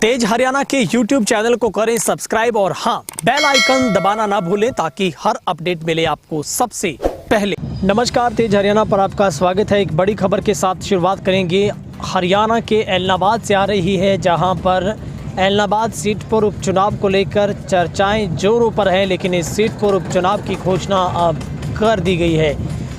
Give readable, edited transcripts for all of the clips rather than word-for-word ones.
तेज हरियाणा के YouTube channel को करें सब्सक्राइब और हाँ, बेल आइकन दबाना ना भूलें ताकि हर अपडेट मिले आपको सबसे पहले। नमस्कार, तेज हरियाणा पर आपका स्वागत है। एक बड़ी खबर के साथ शुरुआत करेंगे। हरियाणा के ऐलनाबाद से आ रही है, जहां पर ऐलनाबाद सीट पर उपचुनाव को लेकर चर्चाएं जोरों पर हैं, लेकिन इस सीट पर उपचुनाव की घोषणा अब कर दी गई है।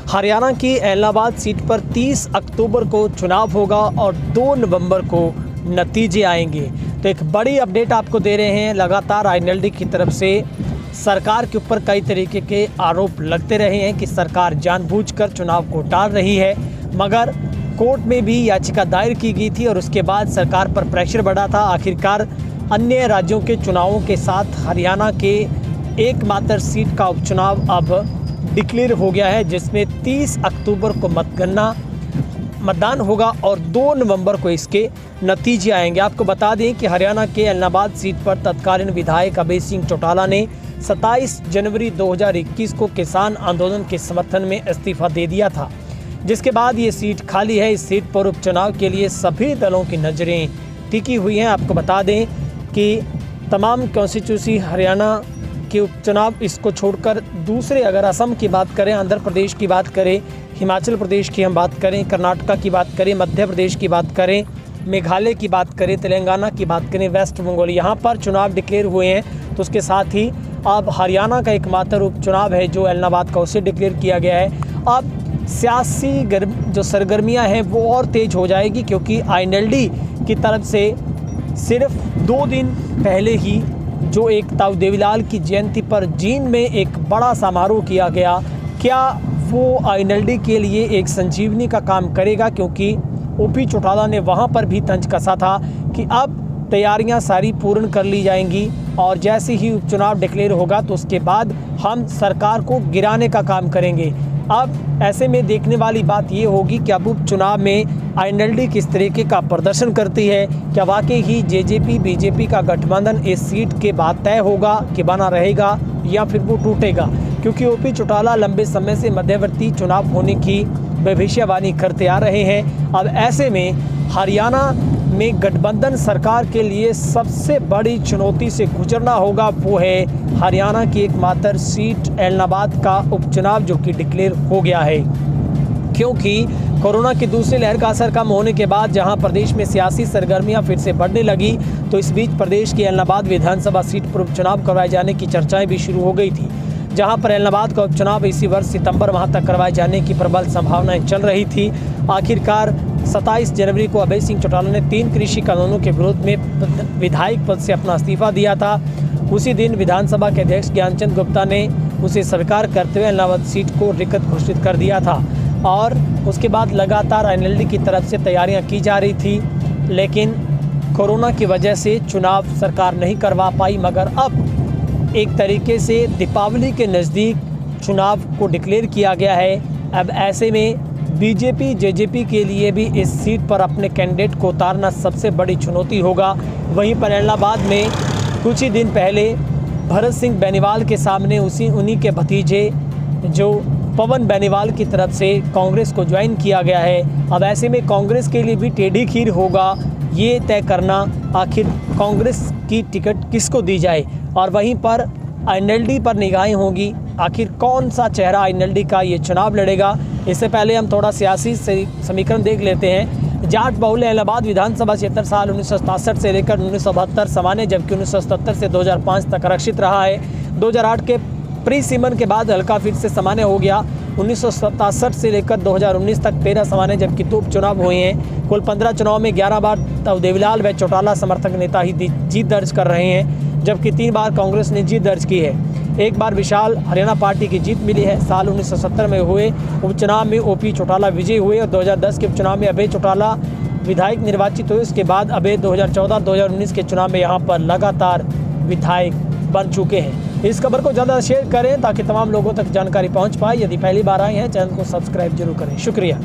हरियाणा की ऐलनाबाद सीट पर 30 अक्टूबर को चुनाव होगा और 2 नवंबर को नतीजे आएंगे। तो एक बड़ी अपडेट आपको दे रहे हैं। लगातार आईएनएलडी की तरफ से सरकार के ऊपर कई तरीके के आरोप लगते रहे हैं कि सरकार जानबूझकर चुनाव को टाल रही है, मगर कोर्ट में भी याचिका दायर की गई थी और उसके बाद सरकार पर प्रेशर बढ़ा था। आखिरकार अन्य राज्यों के चुनावों के साथ हरियाणा के एकमात्र सीट का उपचुनाव अब डिक्लेयर हो गया है, जिसमें 30 अक्टूबर को मतदान होगा और 2 नवंबर को इसके नतीजे आएंगे। आपको बता दें कि हरियाणा के ऐलनाबाद सीट पर तत्कालीन विधायक अभय सिंह चौटाला ने 27 जनवरी 2021 को किसान आंदोलन के समर्थन में इस्तीफा दे दिया था, जिसके बाद ये सीट खाली है। इस सीट पर उपचुनाव के लिए सभी दलों की नज़रें टिकी हुई हैं। आपको बता दें कि तमाम कॉन्स्टिट्यूंसी हरियाणा के उपचुनाव इसको छोड़कर दूसरे, अगर असम की बात करें, आंध्र प्रदेश की बात करें, हिमाचल प्रदेश की हम बात करें, कर्नाटका की बात करें, मध्य प्रदेश की बात करें, मेघालय की बात करें, तेलंगाना की बात करें, वेस्ट बंगाल, यहाँ पर चुनाव डिक्लेयर हुए हैं। तो उसके साथ ही अब हरियाणा का एकमात्र उपचुनाव है जो ऐलनाबाद का, उसे डिक्लेयर किया गया है। अब सियासी जो सरगर्मियाँ हैं वो और तेज़ हो जाएगी, क्योंकि आईएनएलडी की तरफ से सिर्फ 2 दिन पहले ही जो एक ताऊ देवीलाल की जयंती पर जींद में एक बड़ा समारोह किया गया, क्या वो आईएनएलडी के लिए एक संजीवनी का काम करेगा? क्योंकि ओपी चौटाला ने वहाँ पर भी तंज कसा था कि अब तैयारियां सारी पूर्ण कर ली जाएंगी और जैसे ही उपचुनाव डिक्लेयर होगा तो उसके बाद हम सरकार को गिराने का काम करेंगे। अब ऐसे में देखने वाली बात ये होगी कि अब उपचुनाव में आईएनएलडी किस तरीके का प्रदर्शन करती है। क्या वाकई ही जेजेपी बीजेपी का गठबंधन इस सीट के बाद तय होगा कि बना रहेगा या फिर वो टूटेगा? क्योंकि ओपी चौटाला लंबे समय से मध्यवर्ती चुनाव होने की भविष्यवाणी करते आ रहे हैं। अब ऐसे में हरियाणा में गठबंधन सरकार के लिए सबसे बड़ी चुनौती से गुजरना होगा, वो है हरियाणा की एकमात्र सीट ऐलनाबाद का उपचुनाव, जो कि डिक्लेयर हो गया है। क्योंकि कोरोना की दूसरी लहर का असर कम होने के बाद जहां प्रदेश में सियासी सरगर्मियां फिर से बढ़ने लगी, तो इस बीच प्रदेश की ऐलनाबाद विधानसभा सीट पर उपचुनाव करवाए जाने की चर्चाएं भी शुरू हो गई थी, जहां पर ऐलनाबाद का उपचुनाव इसी वर्ष सितंबर माह तक करवाए जाने की प्रबल संभावनाएं चल रही थी। आखिरकार 27 जनवरी को अभय सिंह चौटाला ने 3 कृषि कानूनों के विरोध में विधायक पद से अपना इस्तीफा दिया था। उसी दिन विधानसभा के अध्यक्ष ज्ञानचंद गुप्ता ने उसे स्वीकार करते हुए ऐलनाबाद सीट को रिक्त घोषित कर दिया था और उसके बाद लगातार आईएनएलडी की तरफ से तैयारियां की जा रही थी, लेकिन कोरोना की वजह से चुनाव सरकार नहीं करवा पाई। मगर अब एक तरीके से दीपावली के नज़दीक चुनाव को डिक्लेयर किया गया है। अब ऐसे में बीजेपी जेजेपी के लिए भी इस सीट पर अपने कैंडिडेट को उतारना सबसे बड़ी चुनौती होगा। वहीं पर ऐलनाबाद में कुछ ही दिन पहले भरत सिंह बेनीवाल के सामने उन्हीं के भतीजे जो पवन बेनीवाल की तरफ से कांग्रेस को ज्वाइन किया गया है। अब ऐसे में कांग्रेस के लिए भी टेढ़ी खीर होगा ये तय करना आखिर कांग्रेस की टिकट किसको दी जाए, और वहीं पर आईएनएलडी पर निगाहें होगी आखिर कौन सा चेहरा आईएनएलडी का ये चुनाव लड़ेगा। इससे पहले हम थोड़ा सियासी समीकरण देख लेते हैं। जाट बहुल ऐलनाबाद विधानसभा क्षेत्र साल 1967 से लेकर 1972 सामान्य, जबकि 1977 से 2005 तक आरक्षित रहा है। 2008 के प्री सीमन के बाद हल्का फिर से सामान्य हो गया। 1967 से लेकर 2019 तक 13 सामान्य, जबकि 2 उपचुनाव हुए हैं। कुल 15 चुनाव में 11 बार ताऊ देवीलाल व चौटाला समर्थक नेता ही जीत दर्ज कर रहे हैं, जबकि 3 बार कांग्रेस ने जीत दर्ज की है। एक बार विशाल हरियाणा पार्टी की जीत मिली है। साल 1970 में हुए उपचुनाव में ओपी चौटाला विजयी हुए और 2010 के उपचुनाव में अभय चौटाला विधायक निर्वाचित हुए। उसके बाद अभय 2014-2019 के चुनाव में यहाँ पर लगातार विधायक बन चुके हैं। इस खबर को ज़्यादा शेयर करें ताकि तमाम लोगों तक जानकारी पहुँच पाए। यदि पहली बार आए हैं, चैनल को सब्सक्राइब जरूर करें। शुक्रिया।